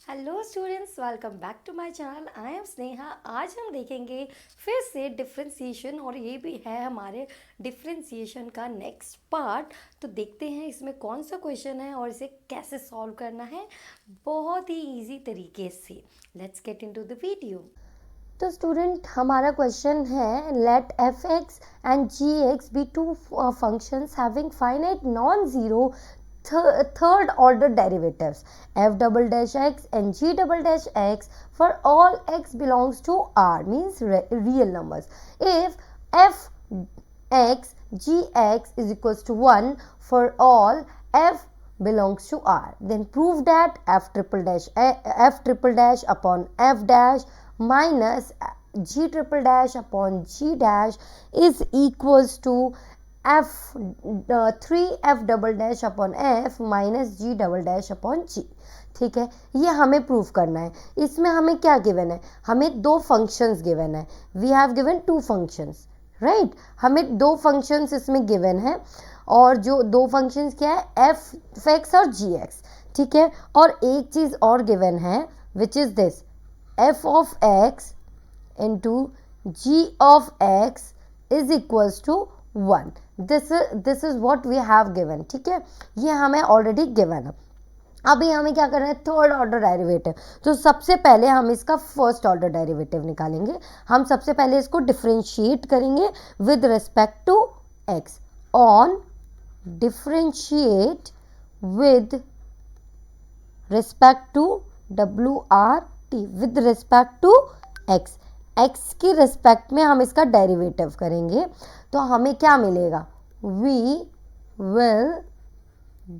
Hello students, welcome back to my channel. I am Sneha. आज हम देखेंगे फिर से डिफरेंशिएशन और ये भी है हमारे डिफरेंशिएशन का नेक्स्ट पार्ट। तो देखते हैं इसमें कौन सा क्वेश्चन है और इसे कैसे सॉल्व करना है बहुत ही इजी तरीके से। Let's get into the video. तो स्टूडेंट, हमारा क्वेश्चन है let f x and g x be two functions having finite non zero third order derivatives f double dash x and g double dash x for all x belongs to R, means real numbers. If f x g x is equals to 1 for all f belongs to R, then prove that f triple dash upon f dash minus g triple dash upon g dash is equals to f 3f double dash upon f minus g double dash upon g। ठीक है, ये हमें proof करना है। इसमें हमें क्या given है? हमें दो फंक्शंस गिवन है। We have given two functions, right. हमें दो फंक्शंस इसमें गिवन है और जो दो फंक्शंस क्या है? एफ एक्स और जी एक्स। ठीक है, और एक चीज़ और गिवन है which is this f of x into g of x is equals to 1। This is what we have given. ठीक है, ये हमें ऑलरेडी गिवन है। अभी हमें क्या करना है? Third order derivative. तो सबसे पहले हम इसका फर्स्ट ऑर्डर डेरिवेटिव निकालेंगे। हम सबसे पहले इसको डिफरेंशिएट करेंगे with respect to x. On differentiate with respect to WRT with respect to x. X की रिस्पेक्ट में हम इसका डेरिवेटिव करेंगे तो हमें क्या मिलेगा? We will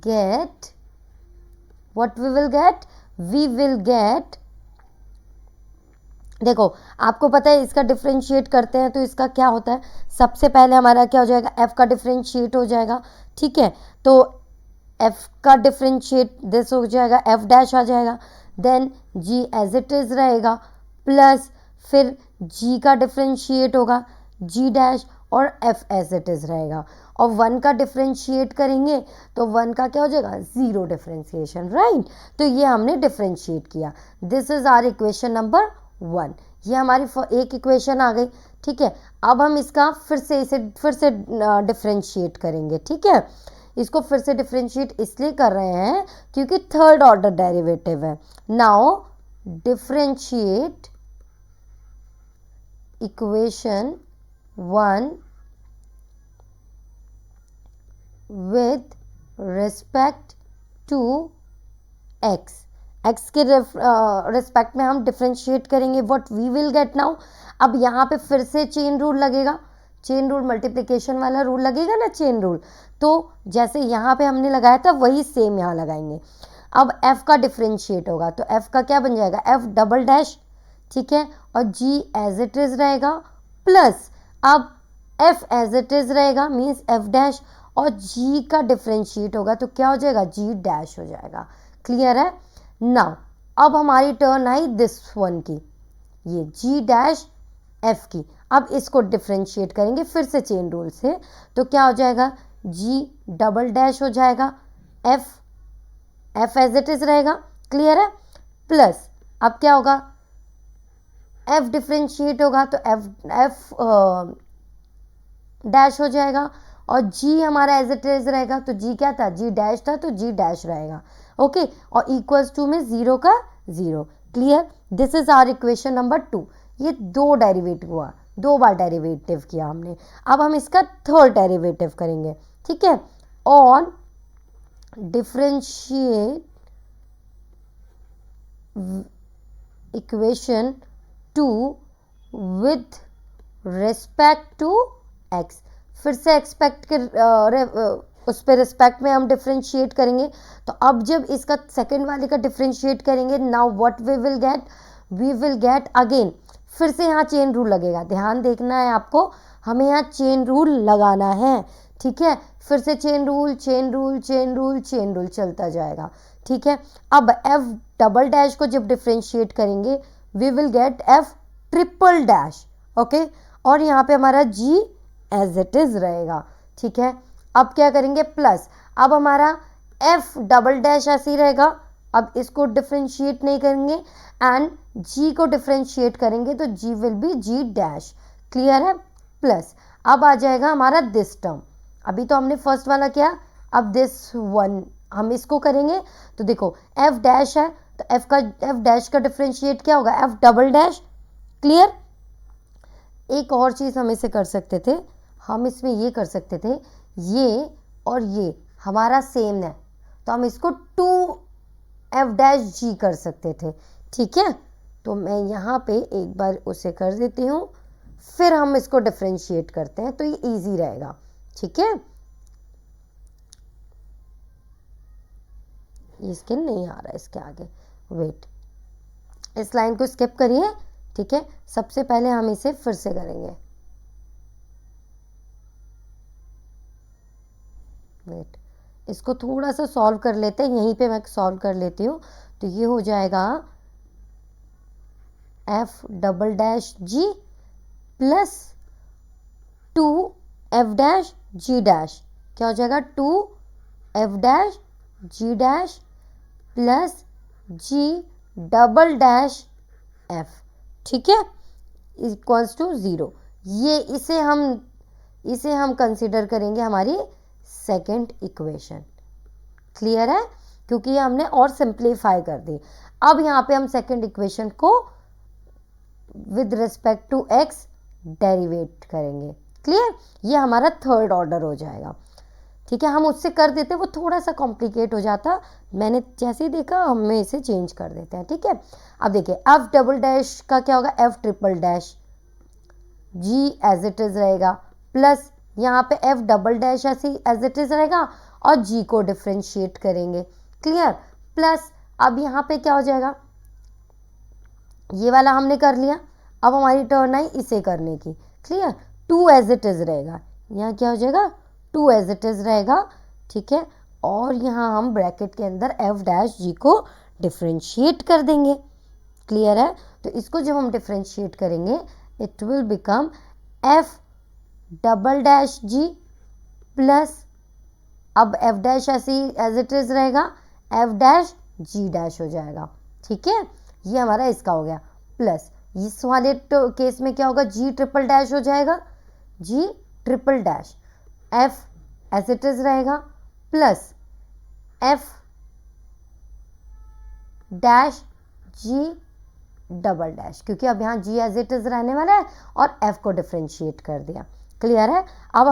get what we will get देखो, आपको पता है इसका डिफरेंशिएट करते हैं तो इसका क्या होता है? सबसे पहले हमारा क्या हो जाएगा? एफ का डिफरेंशिएट हो जाएगा। ठीक है, तो एफ का डिफरेंशिएट दिस हो जाएगा, एफ डैश आ जाएगा, then G as it is रहेगा, प्लस फिर जी का डिफरेंशिएट होगा जी डैश और एफ एज इट इज रहेगा। और वन का डिफरेंशिएट करेंगे तो वन का क्या हो जाएगा? Zero differentiation, right. तो ये हमने डिफरेंशिएट किया। This is our equation number 1। ये हमारी एक इक्वेशन आ गई। ठीक है, अब हम इसका फिर से डिफरेंशिएट करेंगे। ठीक है, इसको फिर से डिफरेंशिएट इसलिए कर रहे हैं क्योंकि थर्ड ऑर्डर डेरिवेटिव है। Now differentiate equation 1 with respect to x। x के रिस्पेक्ट में हम डिफरेंशिएट करेंगे। What we will get now, अब यहाँ पे फिर से चेन रूल लगेगा। चेन रूल, मल्टीप्लिकेशन वाला रूल लगेगा ना, चेन रूल। तो जैसे यहाँ पे हमने लगाया था वही सेम यहाँ लगाएंगे। अब f का डिफरेंशिएट होगा तो f का क्या बन जाएगा? f double dash. ठीक है, और g एज इट इज रहेगा, प्लस अब f एज इट इज रहेगा मीन्स f डैश, और g का डिफरेंशिएट होगा तो क्या हो जाएगा? g डैश हो जाएगा। क्लियर है? नाउ अब हमारी टर्न आई दिस वन की, ये g डैश f की। अब इसको डिफरेंशिएट करेंगे फिर से चेन रूल से तो क्या हो जाएगा? g डबल डैश हो जाएगा, f एज इट इज रहेगा। क्लियर है? प्लस अब क्या होगा? f डिफरेंशिएट होगा तो f डैश हो जाएगा, और g हमारा एज इट इज रहेगा तो g क्या था? g डैश था तो g डैश रहेगा। ओके, और इक्वल्स टू में जीरो का zero. Clear? This is our equation number 2। ये दो डेरिवेटिव हुआ, दो बार डेरिवेटिव किया हमने। अब हम इसका थर्ड डेरिवेटिव करेंगे। ठीक है, on differentiate equation 2 with respect to x. फिर से एक्सपेक्ट के उस पर रिस्पेक्ट में हम डिफरेंशिएट करेंगे। तो अब जब इसका सेकंड वाले का डिफरेंशिएट करेंगे, now what we will get again फिर से यहाँ चेन रूल लगेगा। ध्यान देखना है आपको, हमें यहाँ चेन रूल लगाना है। ठीक है, फिर से चेन रूल चलता जाएगा। ठीक है, अब एफ डबल डैश को जब डिफरेंशिएट करेंगे we will get f triple dash. Okay, और यहाँ पे हमारा जी एज इट इज रहेगा। ठीक है, अब क्या करेंगे? प्लस अब हमारा एफ डबल डैश ऐसे ही रहेगा, अब इसको डिफ्रेंशिएट नहीं करेंगे एंड g को डिफ्रेंशिएट करेंगे तो g will be g dash, clear है। प्लस अब आ जाएगा हमारा दिस टर्म, अभी तो हमने फर्स्ट वाला किया, अब दिस वन हम इसको करेंगे तो देखो f डैश है तो f डैश का डिफ्रेंशिएट क्या होगा, f डबल डैश, क्लियर। एक और चीज़ हम इसे कर सकते थे, हम इसमें ये कर सकते थे, ये और ये हमारा सेम है तो हम इसको 2f डैश g कर सकते थे, ठीक है। तो मैं यहाँ पे एक बार उसे कर देती हूँ, फिर हम इसको डिफ्रेंशिएट करते हैं तो ये इजी रहेगा, ठीक है। ये स्किन नहीं आ रहा है इसके आगे, वेट, इस लाइन को स्किप करिए, ठीक है। सबसे पहले हम इसे फिर से करेंगे, वेट, इसको थोड़ा सा सॉल्व कर लेते हैं, यहीं पे मैं सॉल्व कर लेती हूँ। तो ये हो जाएगा f double dash g plus 2f dash g dash, क्या हो जाएगा 2f dash g dash plus g double dash f, ठीक है, इक्वल्स टू 0। ये इसे हम कंसिडर करेंगे हमारी सेकेंड इक्वेशन, क्लियर है, क्योंकि ये हमने और सिंप्लीफाई कर दी। अब यहाँ पे हम सेकेंड इक्वेशन को with respect to x derivate करेंगे, क्लियर। ये हमारा थर्ड ऑर्डर हो जाएगा, ठीक है। हम उससे कर देते, वो थोड़ा सा कॉम्प्लिकेट हो जाता, मैंने जैसे ही देखा हमें इसे चेंज कर देते हैं, ठीक है। अब देखिए f डबल डैश का क्या होगा, f triple dash, g as it is रहेगा, प्लस यहाँ पे f डबल डैश ऐसे एज इट इज रहेगा और g को डिफ्रेंशिएट करेंगे, क्लियर। प्लस अब यहाँ पे क्या हो जाएगा, ये वाला हमने कर लिया, अब हमारी टर्न आई इसे करने की, क्लियर। 2 एज इट इज रहेगा, यहाँ क्या हो जाएगा 2 एज इट इज रहेगा, ठीक है। और यहाँ हम ब्रैकेट के अंदर f डैश g को डिफ्रेंशिएट कर देंगे, क्लियर है। तो इसको जब हम डिफ्रेंशिएट करेंगे it will become f double dash g plus, अब f डैश ऐसे ही एज इट इज रहेगा, f डैश g डैश हो जाएगा, ठीक है। ये हमारा इसका हो गया, प्लस इस वाले केस में क्या होगा, g ट्रिपल डैश हो जाएगा, g triple dash f as it is रहेगा plus f dash g double dash, क्योंकि अब यहाँ g एज इट इज रहने वाला है और f को डिफ्रेंशिएट कर दिया, क्लियर है। अब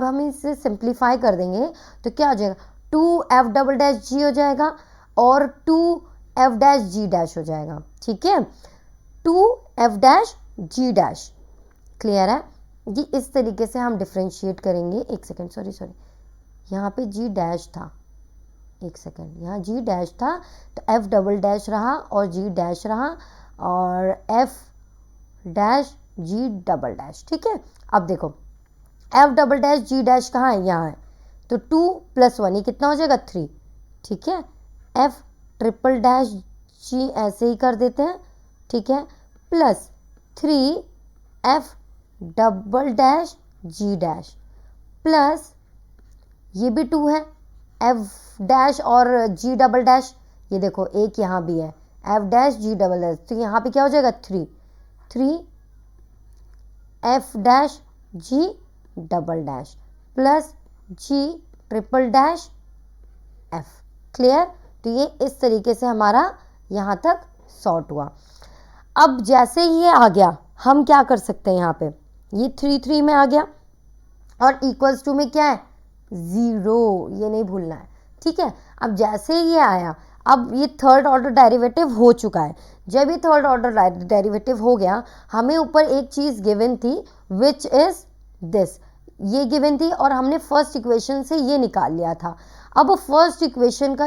हम इसे सिंप्लीफाई कर देंगे तो क्या हो जाएगा, 2f डबल डैश g हो जाएगा और 2f डैश g डैश हो जाएगा, ठीक है, 2f dash g dash, clear है। ये इस तरीके से हम डिफ्रेंशिएट करेंगे, एक सेकेंड, सॉरी यहाँ पे g डैश था, एक सेकेंड, यहाँ g डैश था तो f डबल डैश रहा और g डैश रहा और f dash g double dash, ठीक है। अब देखो f double dash g dash कहाँ है, यहाँ है, तो 2 प्लस 1 ये कितना हो जाएगा 3, ठीक है। f ट्रिपल डैश g ऐसे ही कर देते हैं, ठीक है, plus 3f double dash g dash plus ये भी 2 है, f डैश और g डबल डैश, ये देखो एक यहाँ भी है f dash g double dash, तो यहाँ पे क्या हो जाएगा 3 f dash g double dash plus g triple dash f, clear. तो ये इस तरीके से हमारा यहाँ तक सॉर्ट हुआ। अब जैसे ये आ गया हम क्या कर सकते हैं, यहाँ पे ये 3 में आ गया और इक्वल्स टू में क्या है 0, ये नहीं भूलना है, ठीक है। अब जैसे ये आया, अब ये थर्ड ऑर्डर डेरिवेटिव हो चुका है, जब ये थर्ड ऑर्डर डेरिवेटिव हो गया हमें ऊपर एक चीज़ गिवन थी विच इज़ दिस, ये गिवन थी और हमने फर्स्ट इक्वेशन से ये निकाल लिया था। अब फर्स्ट इक्वेशन का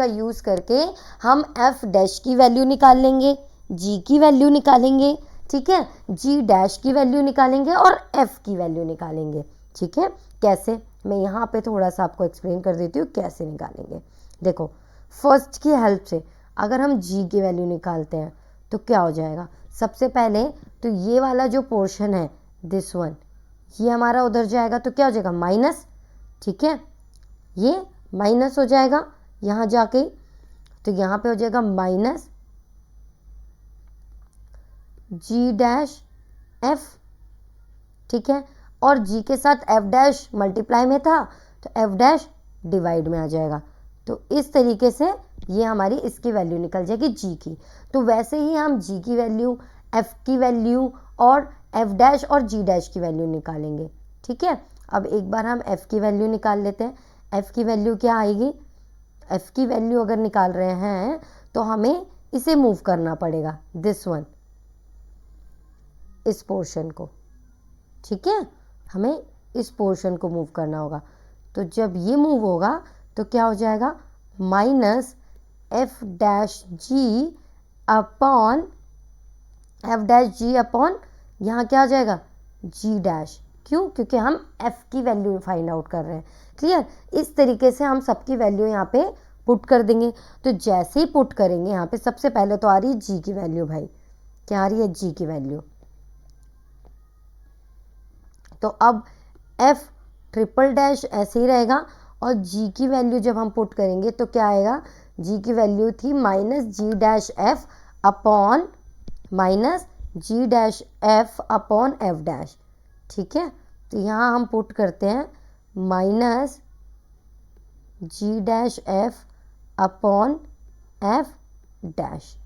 यूज़ करके हम f डैश की वैल्यू निकाल लेंगे, g की वैल्यू निकालेंगे, ठीक है, g डैश की वैल्यू निकालेंगे और f की वैल्यू निकालेंगे, ठीक है। कैसे, मैं यहाँ पे थोड़ा सा आपको एक्सप्लेन कर देती हूँ कैसे निकालेंगे। देखो फर्स्ट की हेल्प से अगर हम g की वैल्यू निकालते हैं तो क्या हो जाएगा, सबसे पहले तो ये वाला जो पोर्शन है दिस वन, ये हमारा उधर जाएगा तो क्या हो जाएगा माइनस, ठीक है, ये माइनस हो जाएगा यहाँ जाके, तो यहाँ पे हो जाएगा माइनस जी डैश एफ, ठीक है, और जी के साथ एफ डैश मल्टीप्लाई में था तो एफ डैश डिवाइड में आ जाएगा। तो इस तरीके से ये हमारी इसकी वैल्यू निकल जाएगी जी की। तो वैसे ही हम जी की वैल्यू, एफ की वैल्यू और एफ डैश और जी डैश की वैल्यू निकालेंगे, ठीक है। अब एक बार हम एफ की वैल्यू निकाल लेते हैं। एफ की वैल्यू क्या आएगी, एफ की वैल्यू अगर निकाल रहे हैं तो हमें इसे मूव करना पड़ेगा, दिस वन, इस पोर्शन को, ठीक है, हमें इस पोर्शन को मूव करना होगा। तो जब ये मूव होगा तो क्या हो जाएगा, minus F dash G upon F dash G upon, यहाँ क्या आ जाएगा जी डैश। क्यों, क्योंकि हम एफ की वैल्यू फाइंड आउट कर रहे हैं। क्लियर, इस तरीके से हम सबकी वैल्यू यहाँ पे पुट कर देंगे। तो जैसे ही पुट करेंगे यहाँ पे सबसे पहले तो आ रही है जी की वैल्यू, भाई क्या आ रही है जी की वैल्यू। तो अब एफ ट्रिपल डैश ऐसे ही रहेगा और जी की वैल्यू जब हम पुट करेंगे तो क्या आएगा, जी की वैल्यू थी माइनस जी डैश एफ अपॉन माइनस जी dash F upon F dash, ठीक है। तो यहाँ हम पुट करते हैं माइनस जी dash F upon F dash,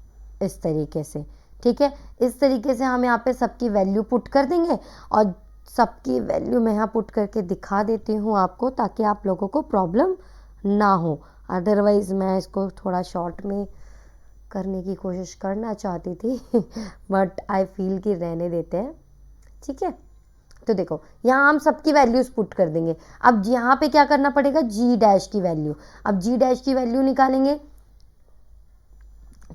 इस तरीके से, ठीक है। इस तरीके से हम यहाँ पे सबकी वैल्यू पुट कर देंगे और सबकी वैल्यू मैं यहाँ पुट करके दिखा देती हूँ आपको, ताकि आप लोगों को प्रॉब्लम ना हो। अदरवाइज़ मैं इसको थोड़ा शॉर्ट में करने की कोशिश करना चाहती थी बट आई फील कि रहने देते हैं, ठीक है। तो देखो यहाँ हम सबकी वैल्यूज पुट कर देंगे। अब यहाँ पे क्या करना पड़ेगा, जी डैश की वैल्यू। अब जी डैश की वैल्यू निकालेंगे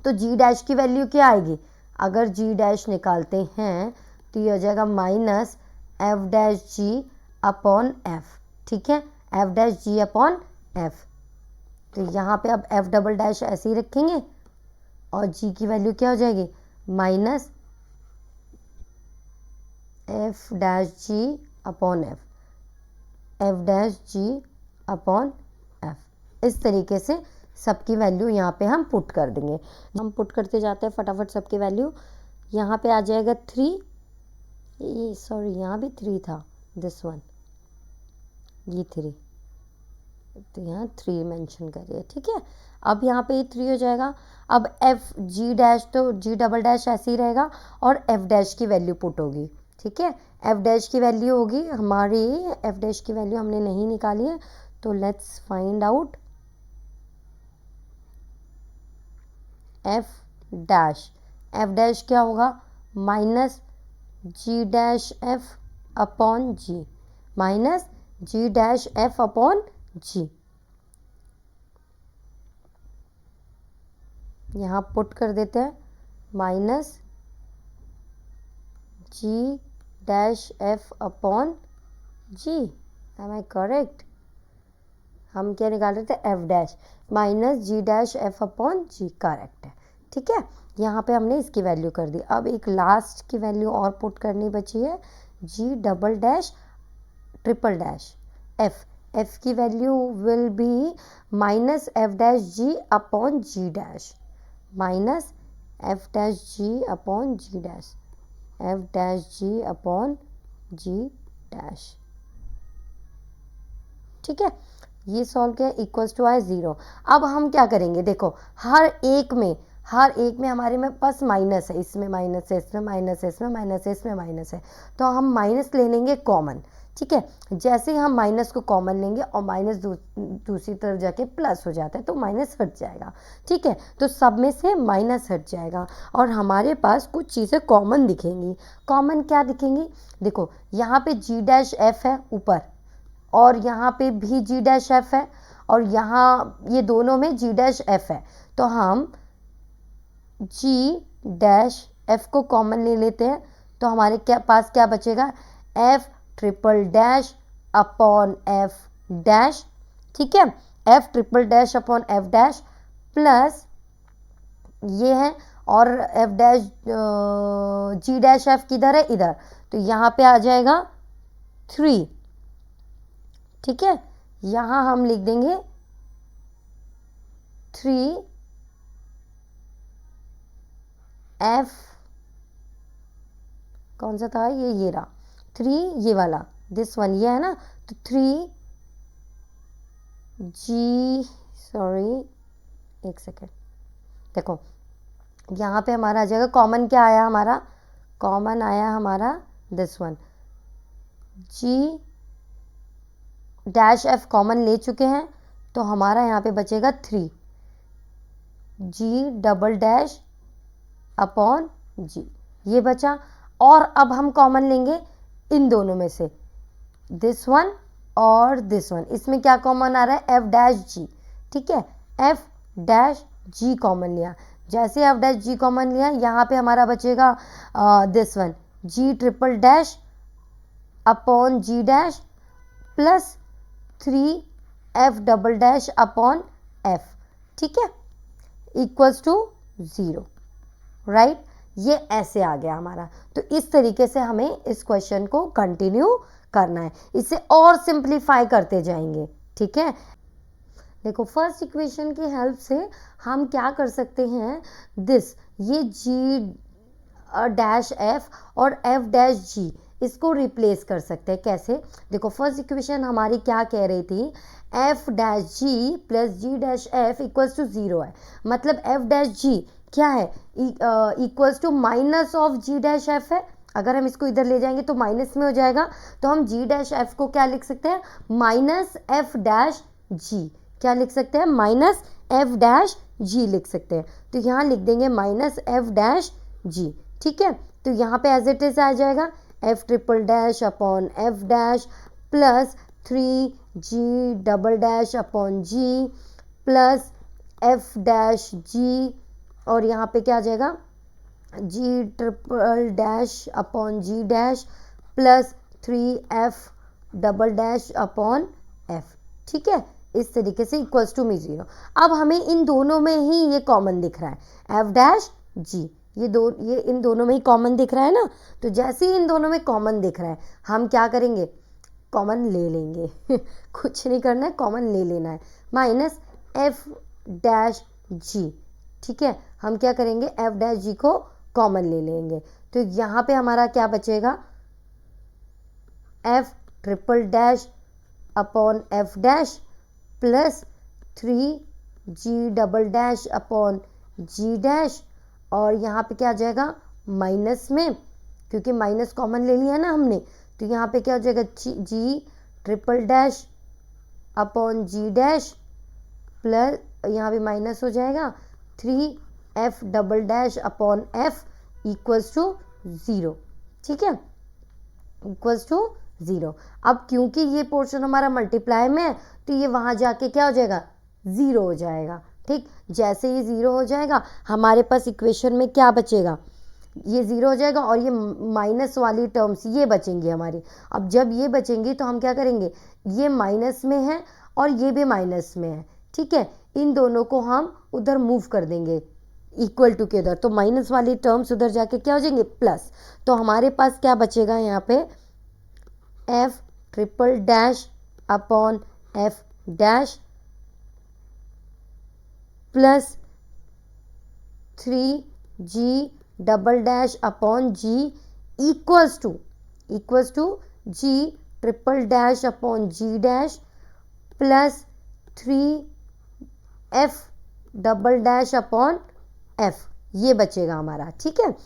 तो जी डैश की वैल्यू क्या आएगी, अगर जी डैश निकालते हैं तो ये हो जाएगा minus F dash G upon F, ठीक है, F dash G upon F. तो यहाँ पे अब एफ डबल डैश ऐसे ही रखेंगे और जी की वैल्यू क्या हो जाएगी, minus F dash G upon F, F dash G upon F. इस तरीके से सबकी वैल्यू यहाँ पे हम पुट कर देंगे। हम पुट करते जाते हैं फटाफट सबकी वैल्यू। यहाँ पे आ जाएगा 3, ये सॉरी यहाँ भी 3 था, दिस वन, ये 3, तो यहाँ 3 मेंशन करिए, ठीक है। अब यहाँ पे ये 3 हो जाएगा। अब एफ जी डैश, तो जी डबल डैश ऐसे ही रहेगा और एफ डैश की वैल्यू पुट होगी, ठीक है। एफ डैश की वैल्यू होगी हमारी, एफ डैश की वैल्यू हमने नहीं निकाली है तो let's find out f dash. F dash क्या होगा, माइनस जी dash F upon g, minus जी डैश एफ अपॉन जी। यहाँ पुट कर देते हैं minus ji dash F upon g, am I correct, हम क्या निकाल रहे थे, एफ डैश, माइनस जी dash F upon g, correct है, ठीक है। यहाँ पे हमने इसकी वैल्यू कर दी। अब एक लास्ट की वैल्यू और पुट करनी बची है, G double dash triple dash F. F की value will be minus F dash G upon G dash, minus F dash G upon G dash, F dash G upon G dash, ठीक है। ये solve किया, equals to आए 0। अब हम क्या करेंगे, देखो हर एक में हमारे में पास माइनस है, इसमें माइनस है, इसमें माइनस है, इसमें माइनस है, इसमें माइनस है, तो हम माइनस ले लेंगे कॉमन, ठीक है। जैसे ही हम माइनस को कॉमन लेंगे और माइनस दूसरी तरफ जाके प्लस हो जाता है तो माइनस हट जाएगा, ठीक है। तो सब में से माइनस हट जाएगा और हमारे पास कुछ चीज़ें कॉमन दिखेंगी। कॉमन क्या दिखेंगी, देखो यहाँ पे जी डैश एफ है ऊपर और यहाँ पे भी जी डैश एफ है और यहाँ ये दोनों में जी डैश एफ है, तो हम जी डैश एफ को कॉमन ले लेते हैं तो हमारे पास क्या बचेगा, F triple dash upon F dash, ठीक है, F triple dash upon F dash plus ये है और एफ डैश जी डैश एफ किधर है, इधर, तो यहाँ पे आ जाएगा 3, ठीक है। यहाँ हम लिख देंगे 3 F, कौन सा था ये रहा 3, ये वाला दिस वन, ये है ना, तो 3 G, सॉरी एक सेकेंड, देखो यहाँ पे हमारा आ जाएगा कॉमन, क्या आया हमारा, कॉमन आया हमारा this one, G dash F common ले चुके हैं, तो हमारा यहाँ पे बचेगा 3 G double dash upon G, ये बचा। और अब हम कॉमन लेंगे इन दोनों में से, दिस वन और दिस वन, इसमें क्या कॉमन आ रहा है, F डैश G, ठीक है, F डैश G कॉमन लिया, जैसे F डैश G कॉमन लिया, यहाँ पे हमारा बचेगा this one, G triple dash upon G dash plus 3 F double dash upon F, ठीक है, इक्वल्स टू 0, राइट। ये ऐसे आ गया हमारा। तो इस तरीके से हमें इस क्वेश्चन को कंटिन्यू करना है, इसे और सिंप्लीफाई करते जाएंगे, ठीक है। देखो फर्स्ट इक्वेशन की हेल्प से हम क्या कर सकते हैं, दिस ये G डैश F और F डैश G, इसको रिप्लेस कर सकते हैं। कैसे, देखो फर्स्ट इक्वेशन हमारी क्या कह रही थी, F dash G plus G dash F equals to 0 है, मतलब F डैश G क्या है, equals to minus of G dash F है। अगर हम इसको इधर ले जाएंगे तो माइनस में हो जाएगा, तो हम G डैश F को क्या लिख सकते हैं, माइनस F डैश G, क्या लिख सकते हैं, माइनस F डैश G लिख सकते हैं। तो यहाँ लिख देंगे माइनस F डैश G, ठीक है। तो यहाँ पे एज इट इज आ जाएगा F triple dash upon F dash plus 3 G double dash upon G plus F dash G, और यहाँ पे क्या आ जाएगा, G triple dash upon G dash plus 3F double dash upon F, ठीक है। इस तरीके से इक्वल्स टू में 0। अब हमें इन दोनों में ही ये कॉमन दिख रहा है, F डैश G, ये इन दोनों में ही कॉमन दिख रहा है ना। तो जैसे ही इन दोनों में कॉमन दिख रहा है, हम क्या करेंगे, कॉमन ले लेंगे कुछ नहीं करना है, कॉमन ले लेना है, माइनस F डैश G, ठीक है। हम क्या करेंगे, F डैश G को कॉमन ले लेंगे, तो यहाँ पे हमारा क्या बचेगा, F triple dash upon F dash plus 3G double dash upon G dash, और यहाँ पे क्या आ जाएगा, माइनस में, क्योंकि माइनस कॉमन ले लिया ना हमने, तो यहाँ पे क्या हो जाएगा, G triple dash upon G dash plus, यहाँ पे माइनस हो जाएगा 3F double dash upon F equals to 0, ठीक है, इक्वल्स टू 0। अब क्योंकि ये पोर्शन हमारा मल्टीप्लाई में है, तो ये वहाँ जाके क्या हो जाएगा, 0 हो जाएगा, ठीक। जैसे ये 0 हो जाएगा, हमारे पास इक्वेशन में क्या बचेगा, ये 0 हो जाएगा, और ये माइनस वाली टर्म्स ये बचेंगी हमारी। अब जब ये बचेंगी तो हम क्या करेंगे, ये माइनस में है और ये भी माइनस में है, ठीक है, इन दोनों को हम उधर मूव कर देंगे इक्वल टू के उधर, तो माइनस वाली टर्म्स उधर जाके क्या हो जाएंगे, प्लस। तो हमारे पास क्या बचेगा यहाँ पे, F triple dash upon F dash plus 3G double dash upon G equals to G triple dash upon G dash plus 3F double dash upon F, ये बचेगा हमारा, ठीक है।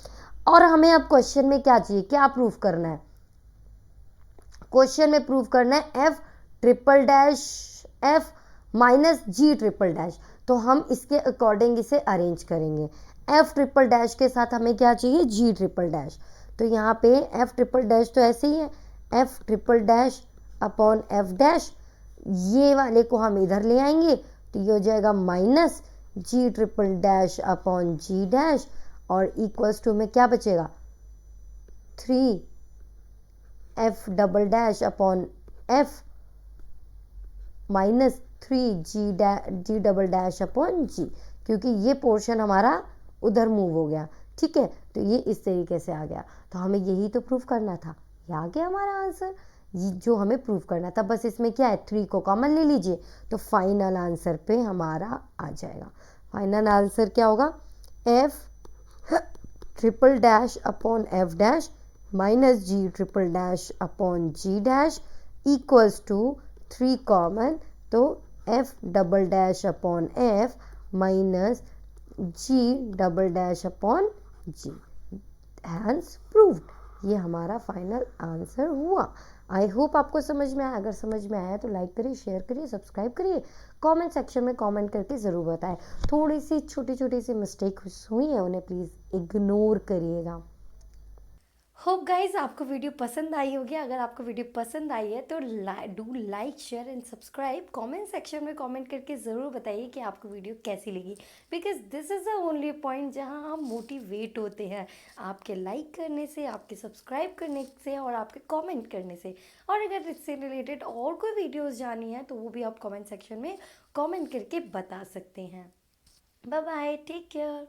और हमें अब क्वेश्चन में क्या चाहिए, क्या प्रूफ करना है, क्वेश्चन में प्रूफ करना है F triple dash F minus G triple dash, तो हम इसके अकॉर्डिंग इसे अरेंज करेंगे। F ट्रिपल डैश के साथ हमें क्या चाहिए, G ट्रिपल डैश, तो यहाँ पे F ट्रिपल डैश तो ऐसे ही है, F triple dash upon F dash, ये वाले को हम इधर ले आएंगे, तो ये हो जाएगा minus G triple dash upon G dash, और इक्वल्स टू में क्या बचेगा, 3F double dash upon F minus 3G double dash upon G, क्योंकि ये पोर्शन हमारा उधर मूव हो गया, ठीक है। तो ये इस तरीके से आ गया, तो हमें यही तो प्रूफ करना था, ये आ गया हमारा आंसर। ये जो हमें प्रूव करना था। बस इसमें क्या है, 3 को कॉमन ले लीजिए तो फाइनल आंसर पे हमारा आ जाएगा। फाइनल आंसर क्या होगा, F triple dash upon F dash minus G triple dash upon G dash equals to 3 common, तो F double dash upon F minus G double dash upon G. Hence proved. ये हमारा final answer हुआ। I hope आपको समझ में आया। अगर समझ में आया तो लाइक करिए, शेयर करिए, सब्सक्राइब करिए, कमेंट सेक्शन में कमेंट करके ज़रूर बताएं। थोड़ी सी छोटी छोटी सी मिस्टेक हुई है, उन्हें प्लीज़ इग्नोर करिएगा। होप गाइज आपको वीडियो पसंद आई होगी। अगर आपको वीडियो पसंद आई है तो do like share and subscribe. Comment section में कमेंट करके ज़रूर बताइए कि आपको वीडियो कैसी लगी, because this is the only point जहां हम मोटिवेट होते हैं आपके लाइक करने से, आपके सब्सक्राइब करने से और आपके कमेंट करने से। और अगर इससे रिलेटेड और कोई वीडियोज़ जानी है तो वो भी आप कमेंट सेक्शन में कमेंट करके बता सकते हैं। Bye bye, take care.